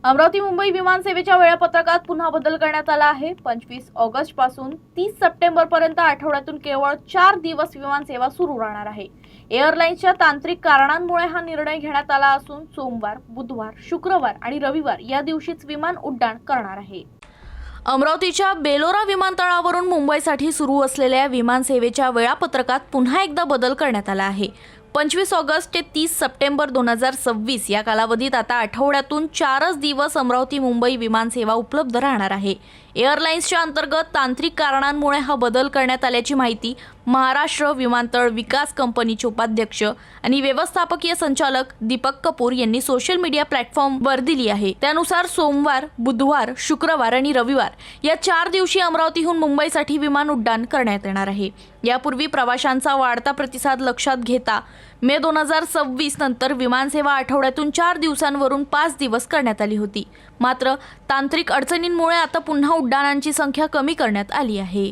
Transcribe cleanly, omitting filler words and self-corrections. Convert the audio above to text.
अमरावती मुंबई विमान सेवेच्या वेळापत्रकात पुन्हा बदल करण्यात आला आहे। 25 ऑगस्ट पासून 30 सप्टेंबर पर्यंत आठवड्यातून केवळ 4 दिवस विमान सेवा सुरू राहणार आहे। एअरलाइन्सच्या तांत्रिक कारणांमुळे हा निर्णय घेण्यात आला असून सोमवार, बुधवार, शुक्रवार आणि रविवार या दिवशीच विमान उड्डाण करणार आहे। अमरावतीच्या बेलोरा विमानतळावरून मुंबईसाठी सुरू असलेल्या विमान सेवेच्या वेळापत्रकात पुन्हा एकदा बदल करण्यात आला आहे। 25 ऑगस्ट ते 30 सप्टेंबर 2026 या कालावधीत आता आठवड्यातून 4च दिवस अमरावती मुंबई विमान सेवा उपलब्ध राहणार आहे। एअरलाइन्सच्या अंतर्गत तांत्रिक कारणांमुळे हा बदल करण्यात आल्याची माहिती महाराष्ट्र विमानतळ विकास कंपनीचे उपाध्यक्ष आणि व्यवस्थापकीय संचालक दीपक कपूर यांनी सोशल मीडिया प्लॅटफॉर्मवर दिली आहे। त्यानुसार सोमवार, बुधवार, शुक्रवार आणि रविवार या 4 दिवशी अमरावतीहून मुंबईसाठी विमान उड्डाण करण्यात येणार आहे। यापूर्वी प्रवाशांचा वाढता प्रतिसाद लक्षात घेता मे 2026 नंतर विमानसेवा आठवड्यातून 4 दिवसांवरून 5 दिवस करण्यात आली होती। मात्र तांत्रिक अडचणींमुळे आता पुन्हा उड्डाणांची संख्या कमी करण्यात आली आहे।